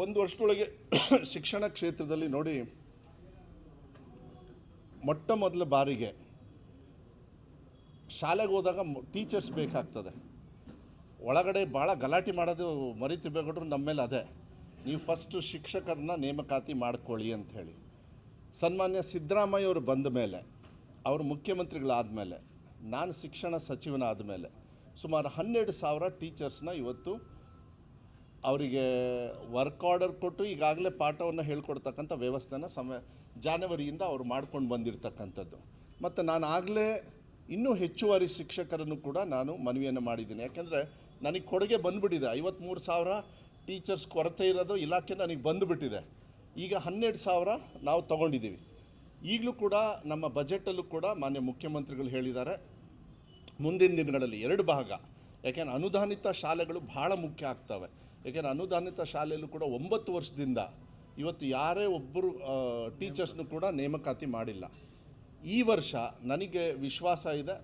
ಒಂದು ವರ್ಷದೊಳಗೆ ಶಿಕ್ಷಣ ಕ್ಷೇತ್ರದಲ್ಲಿ ನೋಡಿ, ಮೊಟ್ಟ ಮೊದಲ ಬಾರಿಗೆ ಶಾಲೆಗೆ ಹೋದಾಗ ಟೀಚರ್ಸ್ ಬೇಕಾಗ್ತದೆ. ಒಳಗಡೆ ಭಾಳ ಗಲಾಟೆ ಮಾಡೋದು ಮರಿತಿರ್ಬೇಕಾದ್ರೂ ನಮ್ಮ ಮೇಲೆ ಅದೇ, ನೀವು ಫಸ್ಟು ಶಿಕ್ಷಕರನ್ನ ನೇಮಕಾತಿ ಮಾಡ್ಕೊಳ್ಳಿ ಅಂಥೇಳಿ. ಸನ್ಮಾನ್ಯ ಸಿದ್ದರಾಮಯ್ಯ ಅವರು ಬಂದ ಮೇಲೆ, ಅವರು ಮುಖ್ಯಮಂತ್ರಿಗಳಾದ ಮೇಲೆ, ನಾನು ಶಿಕ್ಷಣ ಸಚಿವನಾದ ಮೇಲೆ ಸುಮಾರು 12,000 ಟೀಚರ್ಸ್ನ ಇವತ್ತು ಅವರಿಗೆ ವರ್ಕ್ ಆರ್ಡರ್ ಕೊಟ್ಟು ಈಗಾಗಲೇ ಪಾಠವನ್ನು ಹೇಳ್ಕೊಡ್ತಕ್ಕಂಥ ವ್ಯವಸ್ಥೆನ ಜಾನ್ವರಿಯಿಂದ ಅವ್ರು ಮಾಡ್ಕೊಂಡು ಬಂದಿರತಕ್ಕಂಥದ್ದು. ಮತ್ತು ನಾನು ಆಗಲೇ ಇನ್ನೂ ಹೆಚ್ಚುವರಿ ಶಿಕ್ಷಕರನ್ನು ಕೂಡ ನಾನು ಮನವಿಯನ್ನು ಮಾಡಿದ್ದೀನಿ. ಯಾಕೆಂದರೆ ನನಗೆ ಕೊಡುಗೆ ಬಂದುಬಿಟ್ಟಿದೆ. 53,000 ಟೀಚರ್ಸ್ ಕೊರತೆ ಇರೋದು ಇಲಾಖೆ ನನಗೆ ಬಂದುಬಿಟ್ಟಿದೆ. ಈಗ 12,000 ನಾವು ತೊಗೊಂಡಿದ್ದೀವಿ. ಈಗಲೂ ಕೂಡ ನಮ್ಮ ಬಜೆಟಲ್ಲೂ ಕೂಡ ಮಾನ್ಯ ಮುಖ್ಯಮಂತ್ರಿಗಳು ಹೇಳಿದ್ದಾರೆ, ಮುಂದಿನ ದಿನಗಳಲ್ಲಿ 2 ಭಾಗ. ಯಾಕೆಂದರೆ ಅನುದಾನಿತ ಶಾಲೆಗಳು ಭಾಳ ಮುಖ್ಯ ಆಗ್ತವೆ. ಯಾಕೆಂದರೆ ಅನುದಾನಿತ ಶಾಲೆಯಲ್ಲೂ ಕೂಡ 9 ವರ್ಷದಿಂದ ಇವತ್ತು ಯಾರೇ ಒಬ್ಬರು ಟೀಚರ್ಸ್ನು ಕೂಡ ನೇಮಕಾತಿ ಮಾಡಿಲ್ಲ. ಈ ವರ್ಷ ನನಗೆ ವಿಶ್ವಾಸ ಇದೆ,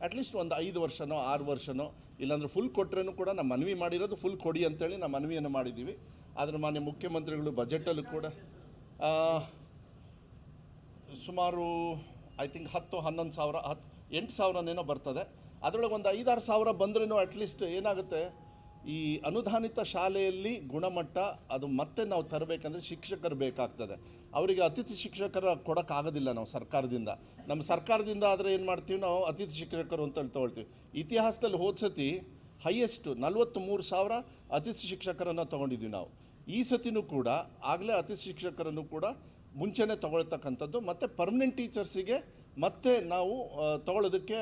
ಅಟ್ಲೀಸ್ಟ್ ಒಂದು 5 ವರ್ಷನೋ 6 ವರ್ಷನೋ, ಇಲ್ಲಾಂದರೆ ಫುಲ್ ಕೊಟ್ಟರೇನು ಕೂಡ ನಮ್ಮ ಮನವಿ ಮಾಡಿರೋದು ಫುಲ್ ಕೊಡಿ ಅಂತೇಳಿ ನಾವು ಮನವಿಯನ್ನು ಮಾಡಿದ್ದೀವಿ. ಆದರೆ ಮಾನ್ಯ ಮುಖ್ಯಮಂತ್ರಿಗಳು ಬಜೆಟಲ್ಲೂ ಕೂಡ ಸುಮಾರು ಐ ಥಿಂಕ್ 10-11,000 8,000 ಬರ್ತದೆ. ಅದರೊಳಗೆ ಒಂದು 5-6 ಸಾವಿರ ಬಂದ್ರೂ ಅಟ್ಲೀಸ್ಟ್ ಏನಾಗುತ್ತೆ, ಈ ಅನುದಾನಿತ ಶಾಲೆಯಲ್ಲಿ ಗುಣಮಟ್ಟ ಅದು ಮತ್ತೆ ನಾವು ತರಬೇಕಂದ್ರೆ ಶಿಕ್ಷಕರು ಬೇಕಾಗ್ತದೆ. ಅವರಿಗೆ ಅತಿಥಿ ಶಿಕ್ಷಕರ ಕೊಡೋಕ್ಕಾಗೋದಿಲ್ಲ ನಾವು ಸರ್ಕಾರದಿಂದ. ನಮ್ಮ ಸರ್ಕಾರದಿಂದ ಆದರೆ ಏನು ಮಾಡ್ತೀವಿ, ನಾವು ಅತಿಥಿ ಶಿಕ್ಷಕರು ಅಂತ ತೊಗೊಳ್ತೀವಿ. ಇತಿಹಾಸದಲ್ಲಿ ಹೋದ್ಸತಿ ಹೈಯೆಸ್ಟು 43,000 ಅತಿಥಿ ಶಿಕ್ಷಕರನ್ನು ತೊಗೊಂಡಿದ್ದೀವಿ ನಾವು. ಈ ಸತಿನೂ ಕೂಡ ಆಗಲೇ ಅತಿಥಿ ಶಿಕ್ಷಕರನ್ನು ಕೂಡ ಮುಂಚೆನೇ ತೊಗೊಳ್ತಕ್ಕಂಥದ್ದು. ಮತ್ತು ಪರ್ಮನೆಂಟ್ ಟೀಚರ್ಸಿಗೆ ಮತ್ತೆ ನಾವು ತೊಗೊಳ್ಳೋದಕ್ಕೆ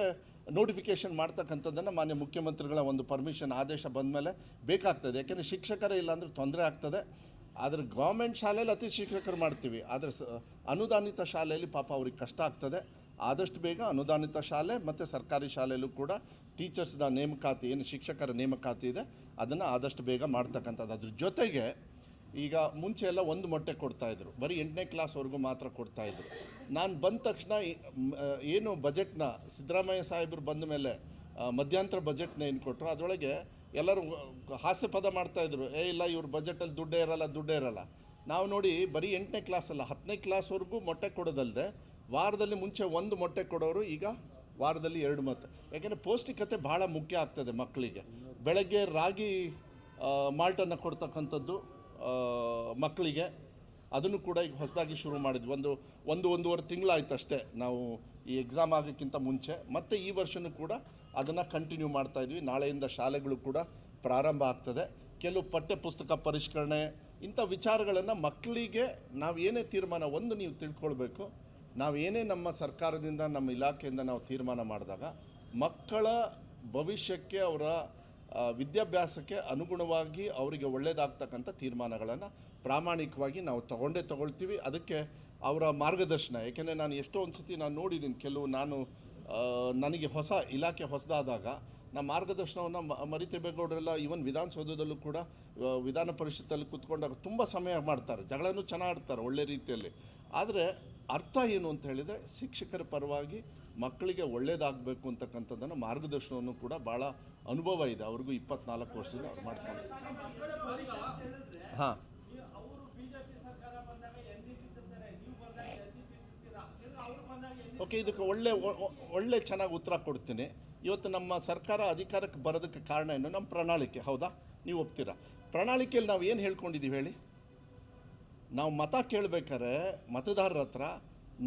ನೋಟಿಫಿಕೇಷನ್ ಮಾಡ್ತಕ್ಕಂಥದ್ದನ್ನು ಮಾನ್ಯ ಮುಖ್ಯಮಂತ್ರಿಗಳ ಒಂದು ಪರ್ಮಿಷನ್ ಆದೇಶ ಬಂದ ಮೇಲೆ ಬೇಕಾಗ್ತದೆ. ಯಾಕೆಂದರೆ ಶಿಕ್ಷಕರೇ ಇಲ್ಲಾಂದರೆ ತೊಂದರೆ ಆಗ್ತದೆ. ಆದರೆ ಗೌರ್ಮೆಂಟ್ ಶಾಲೆಯಲ್ಲಿ ಅತಿ ಶಿಕ್ಷಕರು ಮಾಡ್ತೀವಿ, ಆದರೆ ಅನುದಾನಿತ ಶಾಲೆಯಲ್ಲಿ ಪಾಪ ಅವ್ರಿಗೆ ಕಷ್ಟ ಆಗ್ತದೆ. ಆದಷ್ಟು ಬೇಗ ಅನುದಾನಿತ ಶಾಲೆ ಮತ್ತು ಸರ್ಕಾರಿ ಶಾಲೆಯಲ್ಲೂ ಕೂಡ ಟೀಚರ್ಸ್ನ ನೇಮಕಾತಿ, ಏನು ಶಿಕ್ಷಕರ ನೇಮಕಾತಿ ಇದೆ, ಅದನ್ನು ಆದಷ್ಟು ಬೇಗ ಮಾಡ್ತಕ್ಕಂಥದ್ದು. ಅದ್ರ ಜೊತೆಗೆ ಈಗ ಮುಂಚೆ ಎಲ್ಲ 1 ಮೊಟ್ಟೆ ಕೊಡ್ತಾಯಿದ್ರು, ಬರೀ 8ನೇ ಕ್ಲಾಸ್ವರೆಗೂ ಮಾತ್ರ ಕೊಡ್ತಾಯಿದ್ರು. ನಾನು ಬಂದ ತಕ್ಷಣ ಏನು ಬಜೆಟ್ನ ಸಿದ್ದರಾಮಯ್ಯ ಸಾಹೇಬರು ಬಂದ ಮೇಲೆ ಮಧ್ಯಂತರ ಬಜೆಟ್ನ ಏನು ಕೊಟ್ಟರು, ಅದರೊಳಗೆ ಎಲ್ಲರೂ ಹಾಸ್ಯ ಪದ ಮಾಡ್ತಾಯಿದ್ರು, ಇಲ್ಲ ಇವ್ರ ಬಜೆಟಲ್ಲಿ ದುಡ್ಡೇ ಇರಲ್ಲ. ನಾವು ನೋಡಿ ಬರೀ 8ನೇ ಕ್ಲಾಸಲ್ಲ 10ನೇ ಕ್ಲಾಸ್ವರೆಗೂ ಮೊಟ್ಟೆ ಕೊಡೋದಲ್ಲದೆ ವಾರದಲ್ಲಿ ಮುಂಚೆ 1 ಮೊಟ್ಟೆ ಕೊಡೋರು ಈಗ ವಾರದಲ್ಲಿ 2 ಮೊಟ್ಟೆ. ಯಾಕೆಂದರೆ ಪೌಷ್ಟಿಕತೆ ಭಾಳ ಮುಖ್ಯ ಆಗ್ತದೆ ಮಕ್ಕಳಿಗೆ. ಬೆಳಗ್ಗೆ ರಾಗಿ ಮಾಲ್ಟನ್ನು ಕೊಡ್ತಕ್ಕಂಥದ್ದು ಮಕ್ಕಳಿಗೆ, ಅದನ್ನು ಕೂಡ ಈಗ ಹೊಸದಾಗಿ ಶುರು ಮಾಡಿದ್ವಿ. ಒಂದೂವರೆ ತಿಂಗಳಾಯ್ತು ಅಷ್ಟೇ ನಾವು ಈ ಎಕ್ಸಾಮ್ ಆಗೋಕ್ಕಿಂತ ಮುಂಚೆ. ಮತ್ತು ಈ ವರ್ಷವೂ ಕೂಡ ಅದನ್ನು ಕಂಟಿನ್ಯೂ ಮಾಡ್ತಾಯಿದ್ವಿ. ನಾಳೆಯಿಂದ ಶಾಲೆಗಳು ಕೂಡ ಪ್ರಾರಂಭ ಆಗ್ತದೆ. ಕೆಲವು ಪಠ್ಯಪುಸ್ತಕ ಪರಿಷ್ಕರಣೆ ಇಂಥ ವಿಚಾರಗಳನ್ನು ಮಕ್ಕಳಿಗೆ ನಾವು ಏನೇ ತೀರ್ಮಾನ, ಒಂದು ನೀವು ತಿಳ್ಕೊಳ್ಬೇಕು, ನಾವೇನೇ ನಮ್ಮ ಸರ್ಕಾರದಿಂದ ನಮ್ಮ ಇಲಾಖೆಯಿಂದ ನಾವು ತೀರ್ಮಾನ ಮಾಡಿದಾಗ ಮಕ್ಕಳ ಭವಿಷ್ಯಕ್ಕೆ, ಅವರ ವಿದ್ಯಾಭ್ಯಾಸಕ್ಕೆ ಅನುಗುಣವಾಗಿ ಅವರಿಗೆ ಒಳ್ಳೆಯದಾಗ್ತಕ್ಕಂಥ ತೀರ್ಮಾನಗಳನ್ನು ಪ್ರಾಮಾಣಿಕವಾಗಿ ನಾವು ತಗೊಳ್ತೀವಿ. ಅದಕ್ಕೆ ಅವರ ಮಾರ್ಗದರ್ಶನ, ಏಕೆಂದರೆ ನಾನು ಎಷ್ಟೋ ಒಂದು ಸತಿ ನಾನು ನೋಡಿದ್ದೀನಿ, ನನಗೆ ಹೊಸ ಇಲಾಖೆ ಹೊಸದಾದಾಗ ನಮ್ಮ ಮಾರ್ಗದರ್ಶನವನ್ನು ಮರಿತಿರ್ಬೇಗೌಡರೆಲ್ಲ ಈವನ್ ವಿಧಾನಸೌಧದಲ್ಲೂ ಕೂಡ ವಿಧಾನ ಪರಿಷತ್ತಲ್ಲಿ ಕೂತ್ಕೊಂಡಾಗ ತುಂಬ ಸಮಯ ಮಾಡ್ತಾರೆ, ಜಗಳನೂ ಚೆನ್ನಾಗಿ ಆಡ್ತಾರೆ ಒಳ್ಳೆ ರೀತಿಯಲ್ಲಿ. ಆದರೆ ಅರ್ಥ ಏನು ಅಂತ ಹೇಳಿದರೆ ಶಿಕ್ಷಕರ ಪರವಾಗಿ ಮಕ್ಕಳಿಗೆ ಒಳ್ಳೆಯದಾಗಬೇಕು ಅಂತಕ್ಕಂಥದ್ದನ್ನು ಮಾರ್ಗದರ್ಶನವನ್ನು ಕೂಡ ಭಾಳ ಅನುಭವ ಇದೆ ಅವ್ರಿಗೂ. 24 ವರ್ಷದಿಂದ ಅವ್ರು ಮಾಡ್ತಾರೆ. ಹಾಂ, ಓಕೆ, ಇದಕ್ಕೆ ಒಳ್ಳೆ ಚೆನ್ನಾಗಿ ಉತ್ತರ ಕೊಡ್ತೀನಿ. ಇವತ್ತು ನಮ್ಮ ಸರ್ಕಾರ ಅಧಿಕಾರಕ್ಕೆ ಬರೋದಕ್ಕೆ ಕಾರಣ ಏನು, ನಮ್ಮ ಪ್ರಣಾಳಿಕೆ. ಹೌದಾ, ನೀವು ಒಪ್ತೀರಾ? ಪ್ರಣಾಳಿಕೆಯಲ್ಲಿ ನಾವು ಏನು ಹೇಳ್ಕೊಂಡಿದ್ದೀವಿ ಹೇಳಿ? ನಾವು ಮತ ಕೇಳಬೇಕಾದ್ರೆ ಮತದಾರರ ಹತ್ರ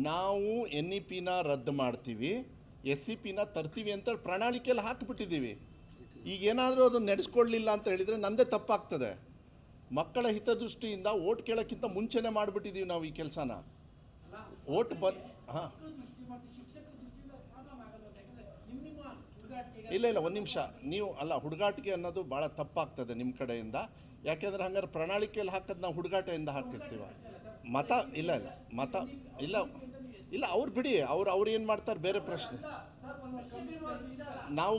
ನಾವು NEPನ ರದ್ದು ಮಾಡ್ತೀವಿ, SCPನ ತರ್ತೀವಿ ಅಂತ ಪ್ರಣಾಳಿಕೆಯಲ್ಲಿ ಹಾಕಿಬಿಟ್ಟಿದ್ದೀವಿ. ಈಗ ಏನಾದರೂ ಅದನ್ನು ನಡೆಸ್ಕೊಳ್ಳಲಿಲ್ಲ ಅಂತ ಹೇಳಿದರೆ ನಂದೇ ತಪ್ಪಾಗ್ತದೆ. ಮಕ್ಕಳ ಹಿತದೃಷ್ಟಿಯಿಂದ ಓಟ್ ಕೇಳೋಕ್ಕಿಂತ ಮುಂಚೆನೇ ಮಾಡಿಬಿಟ್ಟಿದ್ದೀವಿ ನಾವು ಈ ಕೆಲಸನ. ಓಟ್ ಹಾಂ, ಇಲ್ಲ 1 ನಿಮಿಷ, ನೀವು ಅಲ್ಲ, ಹುಡುಗಾಟಿಕೆ ಅನ್ನೋದು ಭಾಳ ತಪ್ಪಾಗ್ತದೆ ನಿಮ್ಮ ಕಡೆಯಿಂದ. ಯಾಕೆಂದರೆ ಹಂಗಾರೆ ಪ್ರಣಾಳಿಕೆಯಲ್ಲಿ ಹಾಕೋದು ನಾವು ಹುಡುಗಾಟದಿಂದ ಹಾಕಿರ್ತೀವ. ಮತ ಇಲ್ಲ ಅವ್ರು ಬಿಡಿ, ಅವ್ರು ಏನು ಮಾಡ್ತಾರೆ ಬೇರೆ ಪ್ರಶ್ನೆ. ನಾವು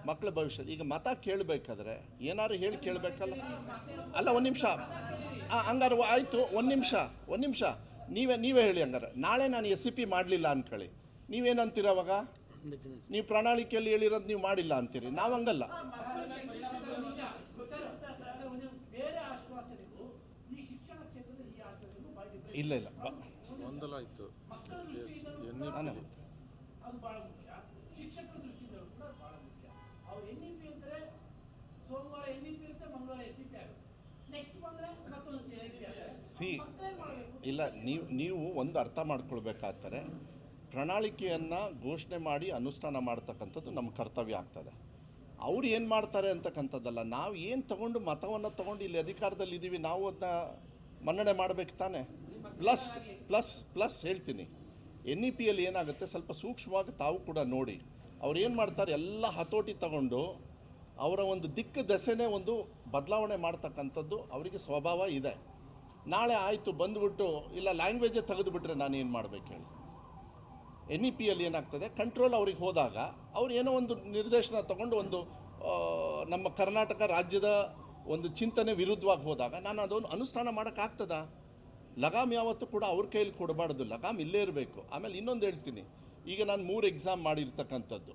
ಮಕ್ಕಳ ಭವಿಷ್ಯ. ಈಗ ಮತ ಕೇಳಬೇಕಾದ್ರೆ ಏನಾದ್ರು ಹೇಳಿ ಕೇಳಬೇಕಲ್ಲ. ಅಲ್ಲ, 1 ನಿಮಿಷ, ಹಂಗಾರೆ ಆಯಿತು, 1 ನಿಮಿಷ ನೀವೇ ಹೇಳಿ. ಹಂಗಾರೆ ನಾಳೆ ನಾನು SCP ಮಾಡಲಿಲ್ಲ ಅಂದ್ಕೊಳ್ಳಿ, ನೀವೇನಂತೀರ ಅವಾಗ? ನೀವು ಪ್ರಣಾಳಿಕೆಯಲ್ಲಿ ಹೇಳಿರೋದು ನೀವು ಮಾಡಿಲ್ಲ ಅಂತೀರಿ, ನಾವು ಹಂಗಲ್ಲ. ಇಲ್ಲ ಇಲ್ಲ ಗೊಂದಲ ಆಯಿತು. ಅದು ಬಹಳ ಮುಖ್ಯ. ಶಿಕ್ಷಕರ ದೃಷ್ಟಿಯಿಂದ ಕೂಡ ಬಹಳ ಮುಖ್ಯ. ಅವ್ರು NEP ಅಂತಾರೆ, ಸೋಮವಾರ NEP ಇರುತ್ತೆ, ಮಂಗಳವಾರ SEP ಆಗುತ್ತೆ. ನೆಕ್ಸ್ಟ್ ಬಂದ್ರೆ ಮತ್ತೊಂದು SEP ಆಗುತ್ತೆ. ಇಲ್ಲ, ನೀವು ಒಂದು ಅರ್ಥ ಮಾಡ್ಕೊಳ್ಬೇಕಾಗ್ತಾರೆ, ಪ್ರಣಾಳಿಕೆಯನ್ನು ಘೋಷಣೆ ಮಾಡಿ ಅನುಷ್ಠಾನ ಮಾಡ್ತಕ್ಕಂಥದ್ದು ನಮ್ಮ ಕರ್ತವ್ಯ ಆಗ್ತದೆ. ಅವ್ರು ಏನು ಮಾಡ್ತಾರೆ ಅಂತಕ್ಕಂಥದ್ದಲ್ಲ. ನಾವು ಏನು ತಗೊಂಡು ಮತವನ್ನು ತಗೊಂಡು ಇಲ್ಲಿ ಅಧಿಕಾರದಲ್ಲಿ ಇದ್ದೀವಿ, ನಾವು ಅದನ್ನ ಮನ್ನಣೆ ಮಾಡಬೇಕು ತಾನೆ. ಪ್ಲಸ್ ಹೇಳ್ತೀನಿ, NEPಯಲ್ಲಿ ಏನಾಗುತ್ತೆ, ಸ್ವಲ್ಪ ಸೂಕ್ಷ್ಮವಾಗಿ ತಾವು ಕೂಡ ನೋಡಿ. ಅವ್ರು ಏನು ಮಾಡ್ತಾರೆ, ಎಲ್ಲ ಹತೋಟಿ ತಗೊಂಡು ಅವರ ಒಂದು ದಿಕ್ಕು ದೆಸೆನೇ ಒಂದು ಬದಲಾವಣೆ ಮಾಡ್ತಕ್ಕಂಥದ್ದು ಅವರಿಗೆ ಸ್ವಭಾವ ಇದೆ. ನಾಳೆ ಆಯಿತು ಬಂದುಬಿಟ್ಟು ಇಲ್ಲ ಲ್ಯಾಂಗ್ವೇಜೇ ತೆಗೆದುಬಿಟ್ರೆ ನಾನು ಏನು ಮಾಡಬೇಕು ಹೇಳಿ. NEPಯಲ್ಲಿ ಏನಾಗ್ತದೆ, ಕಂಟ್ರೋಲ್ ಅವ್ರಿಗೆ ಹೋದಾಗ ಅವ್ರು ಏನೋ ಒಂದು ನಿರ್ದೇಶನ ತಗೊಂಡು ಒಂದು ನಮ್ಮ ಕರ್ನಾಟಕ ರಾಜ್ಯದ ಒಂದು ಚಿಂತನೆ ವಿರುದ್ಧವಾಗಿ ಹೋದಾಗ ನಾನು ಅದನ್ನು ಅನುಷ್ಠಾನ ಮಾಡೋಕ್ಕಾಗ್ತದ? ಲಗಾಮ್ ಯಾವತ್ತೂ ಕೂಡ ಅವ್ರ ಕೈಯಲ್ಲಿ ಕೊಡಬಾರ್ದು, ಲಗಾಮ್ ಇಲ್ಲೇ ಇರಬೇಕು. ಆಮೇಲೆ ಇನ್ನೊಂದು ಹೇಳ್ತೀನಿ, ಈಗ ನಾನು 3 ಎಕ್ಸಾಮ್ ಮಾಡಿರ್ತಕ್ಕಂಥದ್ದು,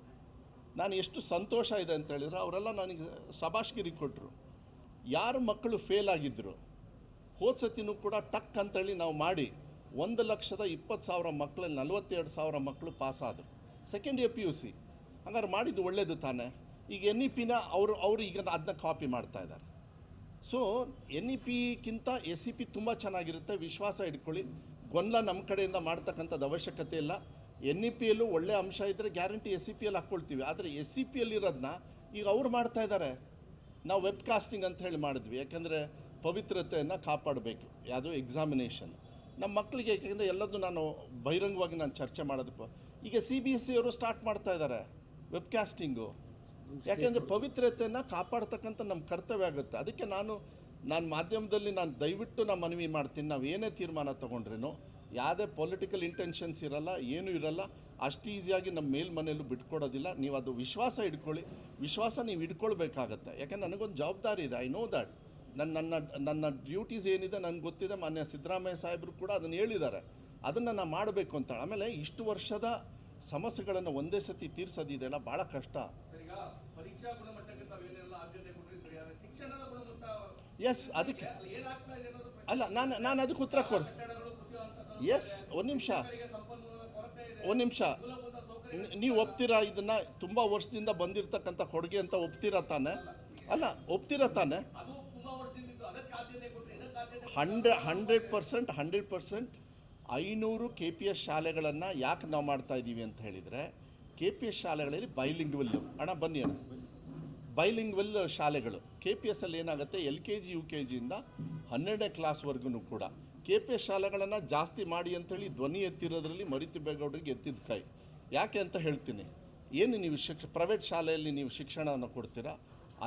ನಾನು ಎಷ್ಟು ಸಂತೋಷ ಇದೆ ಅಂತ ಹೇಳಿದ್ರೆ ಅವರೆಲ್ಲ ನನಗೆ ಶಬಾಷ್ಗಿರಿ ಕೊಟ್ಟರು. ಯಾರು ಮಕ್ಕಳು ಫೇಲ್ ಆಗಿದ್ದರು, ಹೋದ ಸತಿನೂ ಕೂಡ ಟಕ್ ಅಂತೇಳಿ ನಾವು ಮಾಡಿ 1,20,000 ಮಕ್ಕಳಲ್ಲಿ 42,000 ಮಕ್ಕಳು ಪಾಸಾದರು. Second year PUC. ಹಂಗಾರೆ ಮಾಡಿದ್ದು ಒಳ್ಳೆಯದು ತಾನೇ. ಈಗ NEPನ ಅವರು ಈಗ ಅದನ್ನ ಕಾಪಿ ಮಾಡ್ತಾ ಇದ್ದಾರೆ. ಸೊ NEPಕ್ಕಿಂತ SEP ತುಂಬ ಚೆನ್ನಾಗಿರುತ್ತೆ, ವಿಶ್ವಾಸ ಇಟ್ಕೊಳ್ಳಿ. ಗೊಂದಲ ನಮ್ಮ ಕಡೆಯಿಂದ ಮಾಡ್ತಕ್ಕಂಥದ್ದು ಅವಶ್ಯಕತೆ ಇಲ್ಲ. NEPಯಲ್ಲೂ ಒಳ್ಳೆಯ ಅಂಶ ಇದ್ದರೆ ಗ್ಯಾರಂಟಿ SEPಯಲ್ಲಿ ಹಾಕ್ಕೊಳ್ತೀವಿ. ಆದರೆ SEPಯಲ್ಲಿರೋದನ್ನ ಈಗ ಅವ್ರು ಮಾಡ್ತಾ ಇದ್ದಾರೆ. ನಾವು ವೆಬ್ ಕಾಸ್ಟಿಂಗ್ ಅಂತ ಹೇಳಿ ಮಾಡಿದ್ವಿ, ಯಾಕೆಂದರೆ ಪವಿತ್ರತೆಯನ್ನು ಕಾಪಾಡಬೇಕು, ಯಾವುದೋ ಎಕ್ಸಾಮಿನೇಷನ್ ನಮ್ಮ ಮಕ್ಕಳಿಗೆ. ಯಾಕೆಂದರೆ ಎಲ್ಲದೂ ನಾನು ಬಹಿರಂಗವಾಗಿ ನಾನು ಚರ್ಚೆ ಮಾಡೋದಕ್ಕೂ ಈಗ CBSE ಅವರು ಸ್ಟಾರ್ಟ್ ಮಾಡ್ತಾ ಇದ್ದಾರೆ ವೆಬ್ ಕಾಸ್ಟಿಂಗು. ಯಾಕೆಂದರೆ ಪವಿತ್ರತೆಯನ್ನು ಕಾಪಾಡ್ತಕ್ಕಂಥ ನಮ್ಮ ಕರ್ತವ್ಯ ಆಗುತ್ತೆ. ಅದಕ್ಕೆ ನಾನು ಮಾಧ್ಯಮದಲ್ಲಿ ನಾನು ದಯವಿಟ್ಟು ನಾನು ಮನವಿ ಮಾಡ್ತೀನಿ, ನಾವು ಏನೇ ತೀರ್ಮಾನ ತೊಗೊಂಡ್ರೇನು ಯಾವುದೇ ಪೊಲಿಟಿಕಲ್ ಇಂಟೆನ್ಷನ್ಸ್ ಇರಲ್ಲ, ಏನೂ ಇರಲ್ಲ. ಅಷ್ಟು ಈಸಿಯಾಗಿ ನಮ್ಮ ಮೇಲ್ಮನೆಯಲ್ಲೂ ಬಿಟ್ಕೊಡೋದಿಲ್ಲ. ನೀವು ಅದು ವಿಶ್ವಾಸ ಇಟ್ಕೊಳ್ಳಿ, ವಿಶ್ವಾಸ ನೀವು ಇಟ್ಕೊಳ್ಬೇಕಾಗತ್ತೆ. ಯಾಕೆಂದ್ರೆ ನನಗೊಂದು ಜವಾಬ್ದಾರಿ ಇದೆ, ಐ ನೋ ದ್ಯಾಟ್. ನನ್ನ ಡ್ಯೂಟೀಸ್ ಏನಿದೆ ನನಗೆ ಗೊತ್ತಿದೆ. ಮಾನ್ಯ ಸಿದ್ದರಾಮಯ್ಯ ಸಾಹೇಬರು ಕೂಡ ಅದನ್ನು ಹೇಳಿದ್ದಾರೆ, ಅದನ್ನು ನಾನು ಮಾಡಬೇಕು ಅಂತ. ಆಮೇಲೆ ಇಷ್ಟು ವರ್ಷದ ಸಮಸ್ಯೆಗಳನ್ನು ಒಂದೇ ಸತಿ ತೀರ್ಸೋದಿದೆಯಲ್ಲ, ಭಾಳ ಕಷ್ಟ. ಎಸ್, ಅದಕ್ಕೆ ಅಲ್ಲ, ನಾನು ಅದಕ್ಕೆ ಉತ್ತರ ಕೊಡ. ಎಸ್, ಒಂದು ನಿಮಿಷ ನೀವು ಒಪ್ತೀರಾ ಇದನ್ನು? ತುಂಬ ವರ್ಷದಿಂದ ಬಂದಿರತಕ್ಕಂಥ ಕೊಡುಗೆ ಅಂತ ಒಪ್ತೀರಾ ತಾನೆ? ಅಲ್ಲ, ಒಪ್ತೀರಾ ತಾನೆ? 100% 500 KPS ಶಾಲೆಗಳನ್ನು ಯಾಕೆ ನಾವು ಮಾಡ್ತಾ ಇದ್ದೀವಿ ಅಂತ ಹೇಳಿದರೆ, KPS ಶಾಲೆಗಳಲ್ಲಿ ಬೈಲಿಂಗ್ವೆಲ್ ಶಾಲೆಗಳು. KPSಲ್ಲಿ ಏನಾಗುತ್ತೆ, LKG UKGಯಿಂದ 12ನೇ ಕ್ಲಾಸ್ವರೆಗೂ ಕೂಡ KPS ಶಾಲೆಗಳನ್ನು ಜಾಸ್ತಿ ಮಾಡಿ ಅಂಥೇಳಿ ಧ್ವನಿ ಎತ್ತಿರೋದ್ರಲ್ಲಿ ಮರಿತಿಬ್ಬೇಗೌಡರಿಗೆ ಎತ್ತಿದ ಕೈ. ಯಾಕೆ ಅಂತ ಹೇಳ್ತೀನಿ. ಏನು ನೀವು ಪ್ರೈವೇಟ್ ಶಾಲೆಯಲ್ಲಿ ನೀವು ಶಿಕ್ಷಣವನ್ನು ಕೊಡ್ತೀರಾ,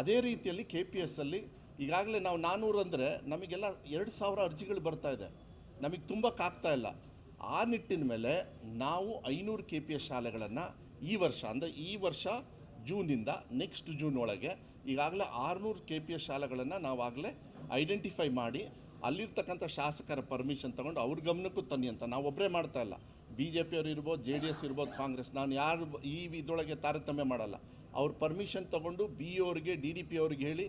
ಅದೇ ರೀತಿಯಲ್ಲಿ KPSಲ್ಲಿ ಈಗಾಗಲೇ ನಾವು 400 ಅಂದರೆ ನಮಗೆಲ್ಲ 2,000 ಅರ್ಜಿಗಳು ಬರ್ತಾ ಇದೆ, ನಮಗೆ ತುಂಬಕ್ಕಾಗ್ತಾ ಇಲ್ಲ. ಆ ನಿಟ್ಟಿನ ಮೇಲೆ ನಾವು 500 KPS ಶಾಲೆಗಳನ್ನು ಈ ವರ್ಷ ಜೂನಿಂದ ನೆಕ್ಸ್ಟ್ ಜೂನ್ ಒಳಗೆ ಈಗಾಗಲೇ 600 KPS ಶಾಲೆಗಳನ್ನು ನಾವಾಗಲೇ ಐಡೆಂಟಿಫೈ ಮಾಡಿ ಅಲ್ಲಿರ್ತಕ್ಕಂಥ ಶಾಸಕರ ಪರ್ಮಿಷನ್ ತೊಗೊಂಡು ಅವ್ರ ಗಮನಕ್ಕೂ ತನ್ನಿ ಅಂತ. ನಾವು ಒಬ್ಬರೇ ಮಾಡ್ತಾ ಇಲ್ಲ, BJP ಅವರು ಇರ್ಬೋದು, JDS ಇರ್ಬೋದು, ಕಾಂಗ್ರೆಸ್, ನಾನು ಯಾರು ಇದರೊಳಗೆ ತಾರತಮ್ಯ ಮಾಡಲ್ಲ. ಅವ್ರ ಪರ್ಮಿಷನ್ ತೊಗೊಂಡು BE ಅವ್ರಿಗೆ, DDP ಅವ್ರಿಗೆ ಹೇಳಿ,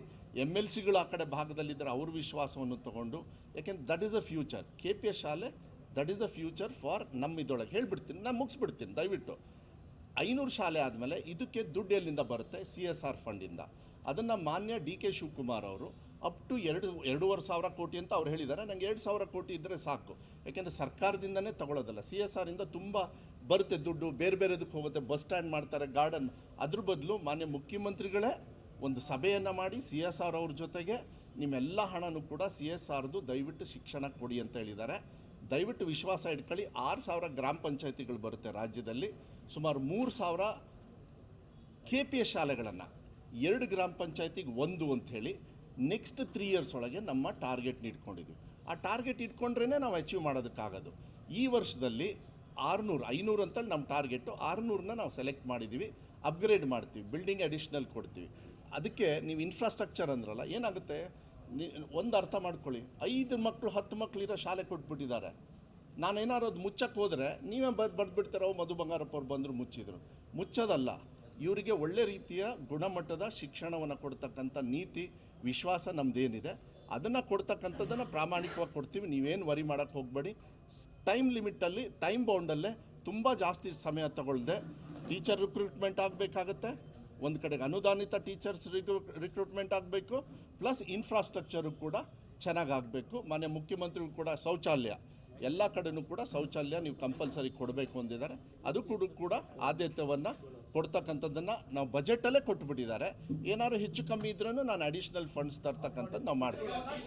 MLCಗಳು ಆ ಕಡೆ ಭಾಗದಲ್ಲಿದ್ದರೆ ಅವ್ರ ವಿಶ್ವಾಸವನ್ನು ತೊಗೊಂಡು, ಯಾಕೆಂದ್ರೆ that is the future. KPS ಶಾಲೆ that is the future for ನಮ್ಮ ಇದರೊಳಗೆ. ಹೇಳ್ಬಿಡ್ತೀನಿ, ನಾನು ಮುಗಿಸ್ಬಿಡ್ತೀನಿ ದಯವಿಟ್ಟು. 500 ಶಾಲೆ ಆದಮೇಲೆ ಇದಕ್ಕೆ ದುಡ್ಡು ಎಲ್ಲಿಂದ ಬರುತ್ತೆ? CSR ಫಂಡಿಂದ. ಅದನ್ನು ಮಾನ್ಯ DK ಶಿವಕುಮಾರ್ ಅವರು ಅಪ್ ಟು 2,500 ಕೋಟಿ ಅಂತ ಅವ್ರು ಹೇಳಿದ್ದಾರೆ. ನನಗೆ 2,000 ಕೋಟಿ ಇದ್ದರೆ ಸಾಕು, ಯಾಕೆಂದರೆ ಸರ್ಕಾರದಿಂದನೇ ತಗೊಳ್ಳೋದಲ್ಲ, CSRಯಿಂದ ತುಂಬ ಬರುತ್ತೆ ದುಡ್ಡು, ಬೇರೆ ಬೇರೆದಕ್ಕೆ ಹೋಗುತ್ತೆ, ಬಸ್ ಸ್ಟ್ಯಾಂಡ್ ಮಾಡ್ತಾರೆ, ಗಾರ್ಡನ್. ಅದ್ರ ಬದಲು ಮಾನ್ಯ ಮುಖ್ಯಮಂತ್ರಿಗಳೇ ಒಂದು ಸಭೆಯನ್ನು ಮಾಡಿ CSR ಅವ್ರ ಜೊತೆಗೆ ನಿಮ್ಮೆಲ್ಲ ಹಣನೂ ಕೂಡ CSRದು ದಯವಿಟ್ಟು ಶಿಕ್ಷಣಕ್ಕೆ ಕೊಡಿ ಅಂತ ಹೇಳಿದ್ದಾರೆ. ದಯವಿಟ್ಟು ವಿಶ್ವಾಸ ಇಟ್ಕೊಳ್ಳಿ. 6,000 ಗ್ರಾಮ ಪಂಚಾಯತಿಗಳು ಬರುತ್ತೆ ರಾಜ್ಯದಲ್ಲಿ, ಸುಮಾರು 3,000 KPS ಶಾಲೆಗಳನ್ನು 2 ಗ್ರಾಮ ಪಂಚಾಯತಿಗೆ 1 ಅಂಥೇಳಿ ನೆಕ್ಸ್ಟ್ 3 ಇಯರ್ಸ್ ಒಳಗೆ ನಮ್ಮ ಟಾರ್ಗೆಟ್ನ ಇಟ್ಕೊಂಡಿದ್ವಿ. ಆ ಟಾರ್ಗೆಟ್ ಇಟ್ಕೊಂಡ್ರೇ ನಾವು ಅಚೀವ್ ಮಾಡೋದಕ್ಕಾಗೋದು. ಈ ವರ್ಷದಲ್ಲಿ 500 ಅಂತೇಳಿ ನಮ್ಮ ಟಾರ್ಗೆಟು. 600ನ ನಾವು ಸೆಲೆಕ್ಟ್ ಮಾಡಿದ್ದೀವಿ, ಅಪ್ಗ್ರೇಡ್ ಮಾಡ್ತೀವಿ, ಬಿಲ್ಡಿಂಗ್ ಅಡಿಷ್ನಲ್ ಕೊಡ್ತೀವಿ. ಅದಕ್ಕೆ ನೀವು ಇನ್ಫ್ರಾಸ್ಟ್ರಕ್ಚರ್ ಅಂದ್ರಲ್ಲ, ಏನಾಗುತ್ತೆ ಒಂದು ಅರ್ಥ ಮಾಡ್ಕೊಳ್ಳಿ, 5 ಮಕ್ಕಳು 10 ಮಕ್ಕಳಿರೋ ಶಾಲೆ ಕೊಟ್ಬಿಟ್ಟಿದ್ದಾರೆ. ನಾನೇನಾದ್ರು ಅದು ಮುಚ್ಚಕ್ಕೆ ಹೋದರೆ ನೀವೇ ಬರೆದ್ಬಿಡ್ತೀರೋ ಮಧು ಬಂಗಾರಪ್ಪ ಅವ್ರು ಬಂದರು ಮುಚ್ಚಿದ್ರು. ಮುಚ್ಚೋದಲ್ಲ, ಇವರಿಗೆ ಒಳ್ಳೆ ರೀತಿಯ ಗುಣಮಟ್ಟದ ಶಿಕ್ಷಣವನ್ನು ಕೊಡ್ತಕ್ಕಂಥ ನೀತಿ ವಿಶ್ವಾಸ ನಮ್ಮದೇನಿದೆ ಅದನ್ನು ಕೊಡ್ತಕ್ಕಂಥದ್ದನ್ನು ಪ್ರಾಮಾಣಿಕವಾಗಿ ಕೊಡ್ತೀವಿ. ನೀವೇನು ವರಿ ಮಾಡೋಕ್ಕೆ ಹೋಗಬೇಡಿ. ಟೈಮ್ ಲಿಮಿಟಲ್ಲಿ, ಟೈಮ್ ಬೌಂಡಲ್ಲೇ ತುಂಬ ಜಾಸ್ತಿ ಸಮಯ ತಗೊಳ್ಳದೆ ಟೀಚರ್ ರಿಕ್ರೂಟ್ಮೆಂಟ್ ಆಗಬೇಕಾಗತ್ತೆ. ಒಂದು ಕಡೆಗೆ ಅನುದಾನಿತ ಟೀಚರ್ಸ್ ರಿಕ್ರೂಟ್ಮೆಂಟ್ ಆಗಬೇಕು, ಪ್ಲಸ್ ಇನ್ಫ್ರಾಸ್ಟ್ರಕ್ಚರು ಕೂಡ ಚೆನ್ನಾಗಾಗಬೇಕು. ಮಾನ್ಯ ಮುಖ್ಯಮಂತ್ರಿಗಳು ಕೂಡ ಶೌಚಾಲಯ ಎಲ್ಲ ಕಡೆಯೂ ಕೂಡ ಶೌಚಾಲಯ ನೀವು ಕಂಪಲ್ಸರಿ ಕೊಡಬೇಕು ಅಂದಿದ್ದಾರೆ. ಅದು ಕೂಡ ಆದ್ಯತೆಯನ್ನು ಕೊಡ್ತಕ್ಕಂಥದ್ದನ್ನು ನಾವು ಬಜೆಟಲ್ಲೇ ಕೊಟ್ಟುಬಿಟ್ಟಿದ್ದಾರೆ. ಏನಾದ್ರು ಹೆಚ್ಚು ಕಮ್ಮಿ ಇದ್ರೂ ನಾನು ಅಡಿಷ್ನಲ್ ಫಂಡ್ಸ್ ತರ್ತಕ್ಕಂಥದ್ದು ನಾವು ಮಾಡ್ತೀವಿ.